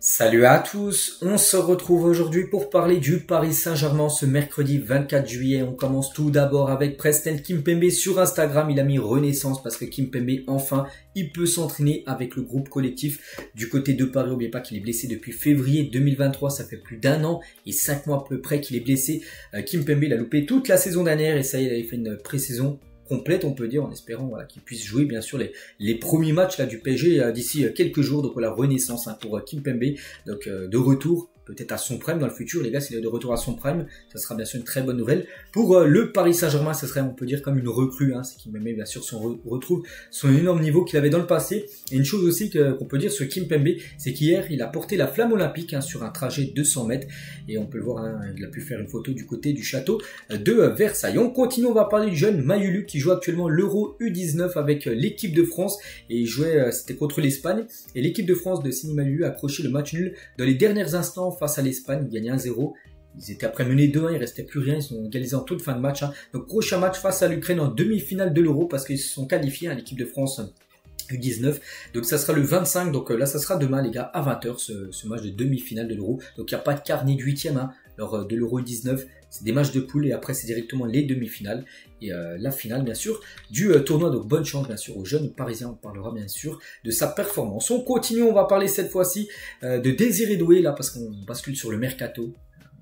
Salut à tous, on se retrouve aujourd'hui pour parler du Paris Saint-Germain ce mercredi 24 juillet. On commence tout d'abord avec Presnel Kimpembe sur Instagram. Il a mis renaissance parce que Kimpembe, enfin, il peut s'entraîner avec le groupe collectif du côté de Paris. N'oubliez pas qu'il est blessé depuis février 2023, ça fait plus d'un an et 5 mois à peu près qu'il est blessé. Kimpembe, il a loupé toute la saison dernière et ça y est, il avait fait une pré-saison complète, on peut dire, en espérant qu'il puisse jouer bien sûr les premiers matchs là du PSG d'ici quelques jours. Donc voilà, renaissance pour Kimpembe, donc de retour peut-être à son prime dans le futur, les gars. S'il est de retour à son prime, ça sera bien sûr une très bonne nouvelle pour le Paris Saint-Germain. Ça serait, on peut dire, comme une recrue, c'est Kimpembe, bien sûr, retrouve son énorme niveau qu'il avait dans le passé. Et une chose aussi qu'on peut dire sur Kimpembe, c'est qu'hier il a porté la flamme olympique sur un trajet de 200 mètres et on peut le voir, il a pu faire une photo du côté du château de Versailles. On continue, on va parler du jeune Mayulu qui joue actuellement l'Euro U19 avec l'équipe de France et il jouait, c'était contre l'Espagne, et l'équipe de France de Sini Mayulu a accroché le match nul dans les derniers instants face à l'Espagne. Ils gagnaient 1-0. Ils étaient après menés 2-1, il restait plus rien, ils sont égalisés en toute fin de match. Donc prochain match face à l'Ukraine en demi-finale de l'Euro parce qu'ils se sont qualifiés à l'équipe de France U19. Donc ça sera le 25, donc là ça sera demain les gars à 20h ce match de demi-finale de l'Euro. Donc il n'y a pas de quart ni de huitième lors de l'Euro U19. C'est des matchs de poule et après c'est directement les demi-finales et la finale bien sûr du tournoi. Donc bonne chance bien sûr aux jeunes parisiens, on parlera bien sûr de sa performance. On continue, on va parler cette fois-ci de Désiré Doué là parce qu'on bascule sur le mercato.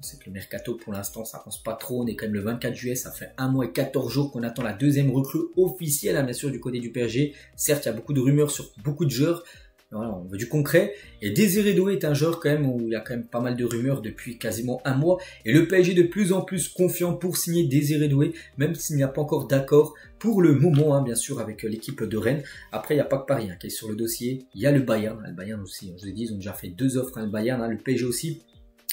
C'est que le mercato pour l'instant ça avance pas trop, on est quand même le 24 juillet, ça fait 1 mois et 14 jours qu'on attend la deuxième recrue officielle bien sûr du côté du PSG. Certes il y a beaucoup de rumeurs sur beaucoup de joueurs. Voilà, on veut du concret. Et Désiré Doué est un joueur quand même où il y a quand même pas mal de rumeurs depuis quasiment 1 mois. Et le PSG est de plus en plus confiant pour signer Désiré Doué, même s'il n'y a pas encore d'accord pour le moment, bien sûr, avec l'équipe de Rennes. Après, il n'y a pas que Paris qui est sur le dossier. Il y a le Bayern. Le Bayern aussi, je vous ai dit, ils ont déjà fait 2 offres. Le Bayern, le PSG aussi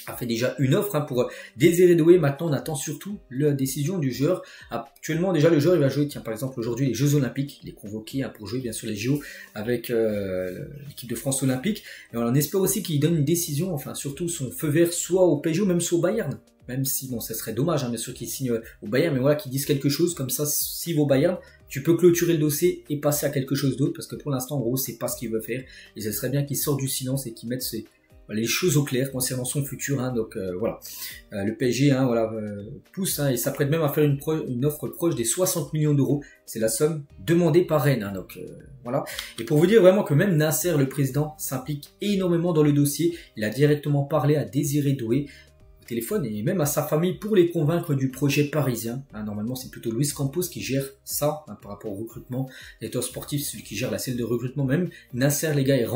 a fait déjà une offre pour Désiré Doué. Maintenant, on attend surtout la décision du joueur. Actuellement, déjà, le joueur, il va jouer, par exemple, aujourd'hui, les Jeux Olympiques. Il est convoqué pour jouer, bien sûr, les JO avec l'équipe de France Olympique. Et on espère aussi qu'il donne une décision, enfin, surtout son feu vert, soit au PSG ou même soit au Bayern. Même si, bon, ça serait dommage, bien sûr, qu'il signe au Bayern, mais voilà, qu'il dise quelque chose. Comme ça, s'il va au Bayern, tu peux clôturer le dossier et passer à quelque chose d'autre. Parce que pour l'instant, en gros, c'est pas ce qu'il veut faire. Et ce serait bien qu'il sorte du silence et qu'il mette les choses au clair concernant son futur. Donc voilà, le PSG pousse et s'apprête même à faire une offre proche des 60 millions d'euros. C'est la somme demandée par Rennes. Donc voilà. Et pour vous dire vraiment que même Nasser, le président, s'implique énormément dans le dossier. Il a directement parlé à Désiré Doué au téléphone et même à sa famille pour les convaincre du projet parisien. Normalement, c'est plutôt Luis Campos qui gère ça par rapport au recrutement, directeur sportif, celui qui gère la cellule de recrutement. Même Nasser, les gars, est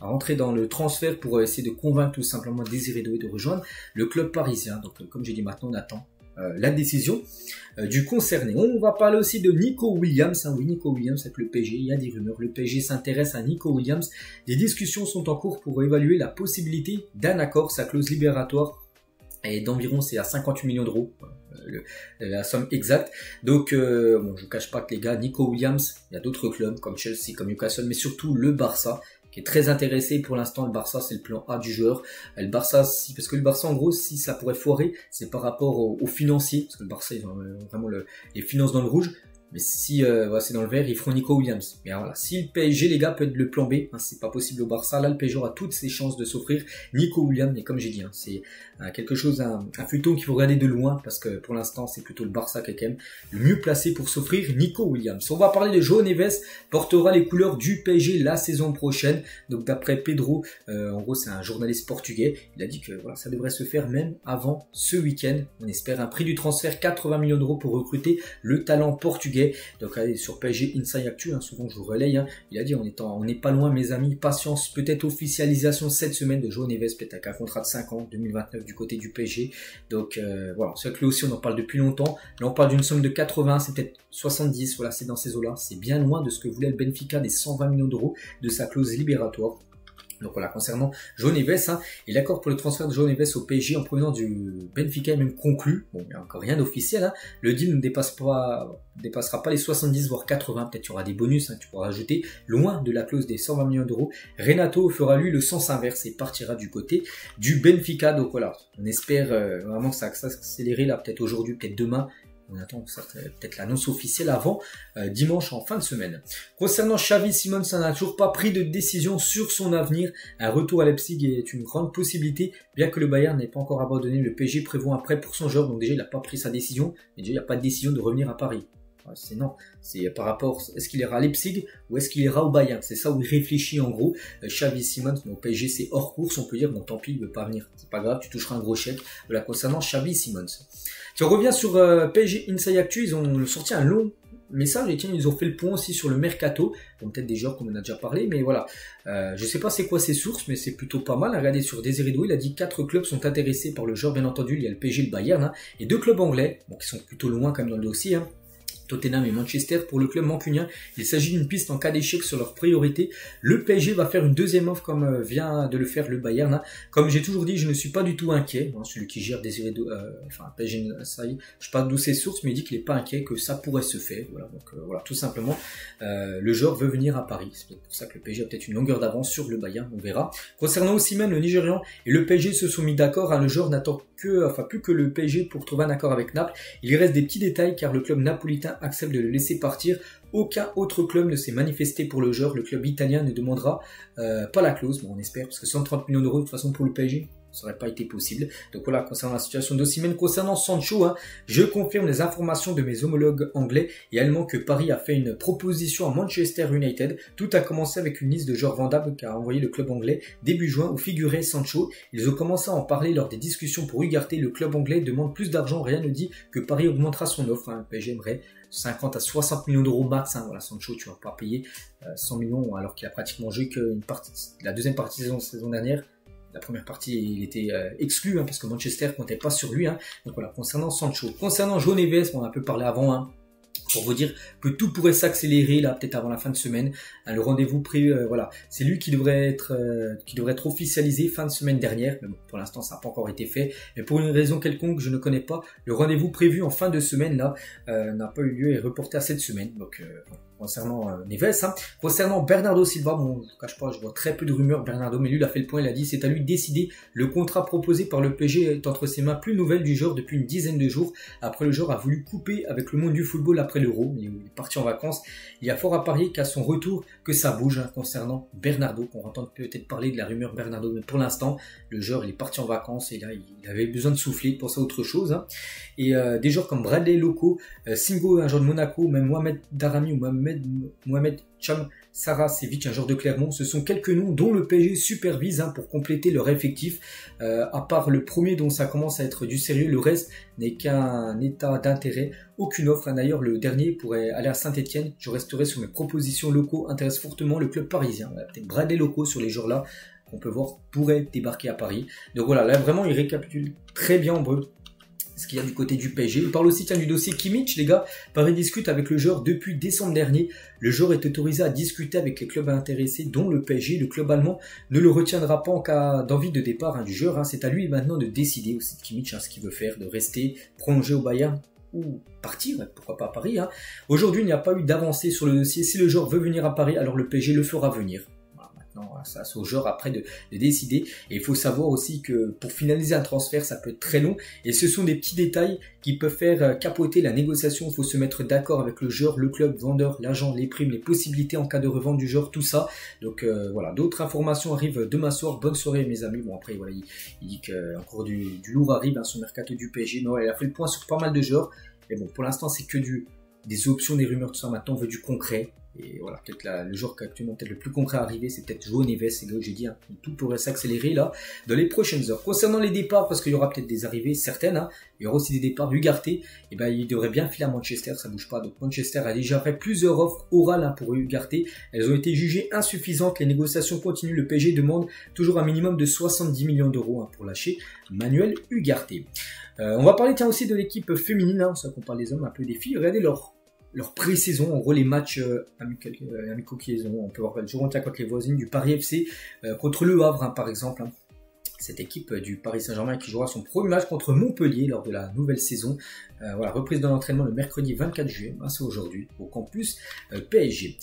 rentré dans le transfert pour essayer de convaincre tout simplement Désiré Doué de rejoindre le club parisien. Donc, comme j'ai dit, maintenant, on attend la décision du concerné. On va parler aussi de Nico Williams. Oui, Nico Williams avec le PSG, il y a des rumeurs. Le PSG s'intéresse à Nico Williams. Des discussions sont en cours pour évaluer la possibilité d'un accord. Sa clause libératoire et d'environ, c'est à 58 millions d'euros, la somme exacte. Donc, je vous cache pas que les gars, Nico Williams, il y a d'autres clubs comme Chelsea, comme Newcastle, mais surtout le Barça, qui est très intéressé. Pour l'instant, le Barça, c'est le plan A du joueur. Le Barça, parce que le Barça, en gros, si ça pourrait foirer, c'est par rapport aux financiers, parce que le Barça, ils ont vraiment les finances dans le rouge. Mais si c'est dans le vert, ils feront Nico Williams. Mais voilà, si le PSG, les gars, peut être le plan B, c'est pas possible au Barça. Là, le PSG aura toutes ses chances de s'offrir Nico Williams. Et comme j'ai dit, c'est quelque chose, un feuilleton qu'il faut regarder de loin, parce que pour l'instant, c'est plutôt le Barça qui est quand même le mieux placé pour s'offrir Nico Williams. On va parler de João Neves, portera les couleurs du PSG la saison prochaine. Donc d'après Pedro, en gros, c'est un journaliste portugais. Il a dit que voilà, ça devrait se faire même avant ce week-end. On espère un prix du transfert 80 millions d'euros pour recruter le talent portugais. Donc allez sur PSG Inside Actu, souvent je vous relaye, il a dit on n'est pas loin mes amis, patience, peut-être officialisation cette semaine de João Neves, peut-être avec un contrat de 5 ans, 2029 du côté du PSG. Donc voilà, c'est vrai que lui aussi on en parle depuis longtemps. Là on parle d'une somme de 80, c'est peut-être 70, voilà, c'est dans ces eaux là, c'est bien loin de ce que voulait le Benfica des 120 millions d'euros de sa clause libératoire. Donc voilà, concernant João Neves, et l'accord pour le transfert de João Neves au PSG en provenance du Benfica est même conclu. Bon, il n'y a encore rien d'officiel. Le deal ne dépassera pas les 70 voire 80. Peut-être qu'il y aura des bonus que tu pourras ajouter. Loin de la clause des 120 millions d'euros. Renato fera lui le sens inverse et partira du côté du Benfica. Donc voilà, on espère vraiment que ça va s'accélérer là, peut-être aujourd'hui, peut-être demain. On attend peut-être l'annonce officielle avant dimanche en fin de semaine. Concernant Xavi Simons, ça n'a toujours pas pris de décision sur son avenir. Un retour à Leipzig est une grande possibilité, bien que le Bayern n'ait pas encore abandonné. Le PSG prévoit un prêt pour son joueur, donc déjà il n'a pas pris sa décision, mais déjà il n'y a pas de décision de revenir à Paris. C'est non, c'est par rapport, est-ce qu'il ira à Leipzig ou est-ce qu'il ira au Bayern? C'est ça où il réfléchit en gros. Xavi Simons, au PSG c'est hors course, on peut dire, bon tant pis, il veut pas venir, c'est pas grave, tu toucheras un gros chèque. Voilà, concernant Xavi Simons. Si on revient sur PSG Inside Actu, ils ont sorti un long message et tiens, ils ont fait le point aussi sur le mercato, donc peut-être des joueurs qu'on en a déjà parlé, mais voilà, je sais pas c'est quoi ses sources, mais c'est plutôt pas mal. Regardez sur Désiré Doué, il a dit 4 clubs sont intéressés par le joueur, bien entendu, il y a le PSG, le Bayern, hein, et 2 clubs anglais, bon, qui sont plutôt loin quand même dans le dossier, hein. Tottenham et Manchester. Pour le club mancunien, il s'agit d'une piste en cas d'échec sur leurs priorités. Le PSG va faire une deuxième offre comme vient de le faire le Bayern. Hein. Comme j'ai toujours dit, je ne suis pas du tout inquiet. Hein, celui qui gère Désiré PSG, ça y est, je sais pas d'où ses sources, mais il dit qu'il n'est pas inquiet, que ça pourrait se faire. Voilà, donc voilà, tout simplement, le joueur veut venir à Paris. C'est peut-être pour ça que le PSG a peut-être une longueur d'avance sur le Bayern, on verra. Concernant Osimhen, le Nigérian et le PSG se sont mis d'accord. Hein, le joueur n'attend plus que le PSG pour trouver un accord avec Naples. Il reste des petits détails car le club napolitain accepte de le laisser partir. Aucun autre club ne s'est manifesté pour le joueur. Le club italien ne demandera pas la clause. Bon, on espère, parce que 130 millions d'euros de toute façon pour le PSG, ça n'aurait pas été possible. Donc voilà, concernant la situation d'Osimhen. Concernant Sancho, hein, je confirme les informations de mes homologues anglais et allemands que Paris a fait une proposition à Manchester United. Tout a commencé avec une liste de joueurs vendables qu'a envoyé le club anglais début juin où figurait Sancho. Ils ont commencé à en parler lors des discussions pour Ugarte. Le club anglais demande plus d'argent. Rien ne dit que Paris augmentera son offre. Hein. Le PSG aimerait 50 à 60 millions d'euros max. Hein. Voilà, Sancho, tu vas pas payer 100 millions alors qu'il a pratiquement joué qu'une partie, la deuxième partie de saison dernière. La première partie, il était exclu, hein, parce que Manchester comptait pas sur lui. Hein. Donc voilà, concernant Sancho. Concernant João Neves, on a un peu parlé avant, hein, pour vous dire que tout pourrait s'accélérer, là, peut-être avant la fin de semaine. Hein, le rendez-vous pris, voilà, c'est lui qui devrait être officialisé fin de semaine dernière. Mais bon, pour l'instant, ça n'a pas encore été fait. Mais pour une raison quelconque, je ne connais pas, le rendez-vous prévu en fin de semaine, là, n'a pas eu lieu et est reporté à cette semaine. Donc, concernant Neves, hein. Concernant Bernardo Silva, bon, je ne cache pas, je vois très peu de rumeurs Bernardo, mais lui il a fait le point, il a dit c'est à lui de décider. Le contrat proposé par le PSG est entre ses mains, plus nouvelle du joueur depuis une dizaine de jours. Après, le joueur a voulu couper avec le monde du football après l'Euro, il est parti en vacances. Il y a fort à parier qu'à son retour, que ça bouge, hein, concernant Bernardo, qu'on entend peut-être parler de la rumeur Bernardo, mais pour l'instant, le joueur il est parti en vacances et là il avait besoin de souffler, de penser à autre chose. Hein. Et des joueurs comme Bradley Loco, Singo, un joueur de Monaco, même Mohamed Darami ou Mohamed Cham Saracevic, un joueur de Clermont, ce sont quelques noms dont le PSG supervise, hein, pour compléter leur effectif. À part le premier dont ça commence à être du sérieux, le reste n'est qu'un état d'intérêt, aucune offre. D'ailleurs, le dernier pourrait aller à Saint-Etienne. Je resterai sur mes propositions. Locaux intéresse fortement le club parisien. Voilà, peut-être Bradley Locaux sur les joueurs là qu'on peut voir pourrait débarquer à Paris. Donc voilà, là vraiment il récapitule très bien en brut ce qu'il y a du côté du PSG. Il parle aussi du dossier Kimmich, les gars. Paris discute avec le joueur depuis décembre dernier. Le joueur est autorisé à discuter avec les clubs intéressés, dont le PSG. Le club allemand ne le retiendra pas en cas d'envie de départ, hein, du joueur. Hein. C'est à lui maintenant de décider aussi de Kimmich, hein, ce qu'il veut faire, de rester, prolonger au Bayern ou partir, pourquoi pas à Paris. Hein. Aujourd'hui, il n'y a pas eu d'avancée sur le dossier. Si le joueur veut venir à Paris, alors le PSG le fera venir. Ça, c'est au joueur après de décider. Et il faut savoir aussi que pour finaliser un transfert, ça peut être très long. Et ce sont des petits détails qui peuvent faire capoter la négociation. Il faut se mettre d'accord avec le joueur, le club, vendeur, l'agent, les primes, les possibilités en cas de revente du joueur, tout ça. Donc voilà, d'autres informations arrivent demain soir. Bonne soirée mes amis. Bon après, voilà, il dit qu'encore du lourd arrive, hein, sur le mercato du PSG. Mais ouais, il a fait le point sur pas mal de joueurs. Mais bon, pour l'instant, c'est que des options, des rumeurs, tout ça. Maintenant, on veut du concret. Et voilà, peut-être le joueur qui est actuellement peut-être le plus concret à arriver, c'est peut-être João Neves, c'est là où j'ai dit, hein, tout pourrait s'accélérer là, dans les prochaines heures. Concernant les départs, parce qu'il y aura peut-être des arrivées certaines, hein, il y aura aussi des départs. Ugarte, et ben, il devrait bien filer à Manchester, ça bouge pas. Donc Manchester a déjà fait plusieurs offres orales, hein, pour Ugarte. Elles ont été jugées insuffisantes, les négociations continuent. Le PSG demande toujours un minimum de 70 millions d'euros, hein, pour lâcher Manuel Ugarte. On va parler aussi de l'équipe féminine, hein, ça qu'on parle des hommes, un peu des filles. Regardez leur pré-saison, en gros les matchs amicaux qu'ils ont. On peut voir le jour entier contre les voisines du Paris FC, contre le Havre, hein, par exemple. Hein. cette équipe du Paris Saint-Germain qui jouera son premier match contre Montpellier lors de la nouvelle saison. Voilà, reprise de l'entraînement le mercredi 24 juillet, c'est aujourd'hui, au campus PSG.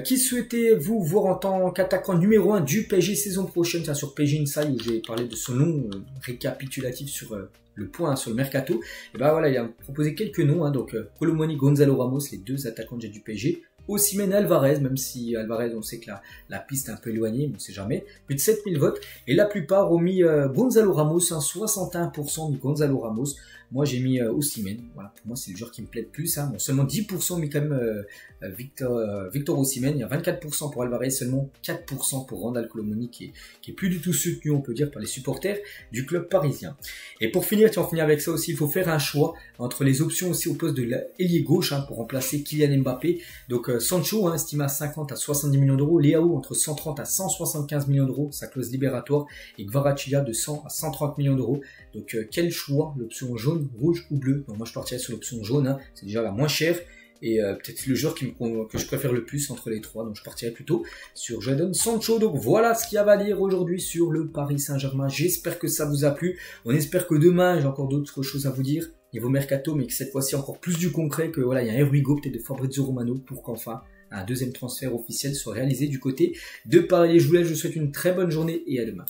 Qui souhaitez-vous voir en tant qu'attaquant numéro 1 du PSG saison prochaine? C'est sur PSG Inside où j'ai parlé de son nom récapitulatif sur le point sur le mercato. Et ben voilà, il a proposé quelques noms, donc Colomoni, Gonzalo Ramos, les deux attaquants du PSG. Osimhen, Alvarez, même si Alvarez, on sait que la piste est un peu éloignée, mais on sait jamais. Plus de 7000 votes. Et la plupart ont mis Gonzalo Ramos, 61% mis Gonzalo Ramos. Moi, j'ai mis Osimhen. Voilà, pour moi, c'est le joueur qui me plaît le plus. Bon, seulement 10% ont mis quand même Victor Osimhen. Il y a 24% pour Alvarez, seulement 4% pour Randal Colomoni, qui est plus du tout soutenu, on peut dire, par les supporters du club parisien. Et pour finir, on finit avec ça aussi, il faut faire un choix entre les options aussi au poste de l'ailier gauche pour remplacer Kylian Mbappé. Donc Sancho, estimé à 50 à 70 millions d'euros, Leao entre 130 à 175 millions d'euros, sa clause libératoire, et Kvaratskhelia de 100 à 130 millions d'euros. Donc quel choix, l'option jaune, rouge ou bleu? Donc moi je partirais sur l'option jaune, c'est déjà la moins chère. Et peut-être le joueur que je préfère le plus entre les trois, donc je partirai plutôt sur Jadon Sancho. Donc voilà ce qu'il y a à dire aujourd'hui sur le Paris Saint-Germain. J'espère que ça vous a plu. On espère que demain j'ai encore d'autres choses à vous dire niveau mercato, mais que cette fois-ci encore plus du concret, que voilà, il y a un Here peut-être de Fabrizio Romano pour qu'enfin un deuxième transfert officiel soit réalisé du côté de Paris. Je vous laisse, je vous souhaite une très bonne journée et à demain.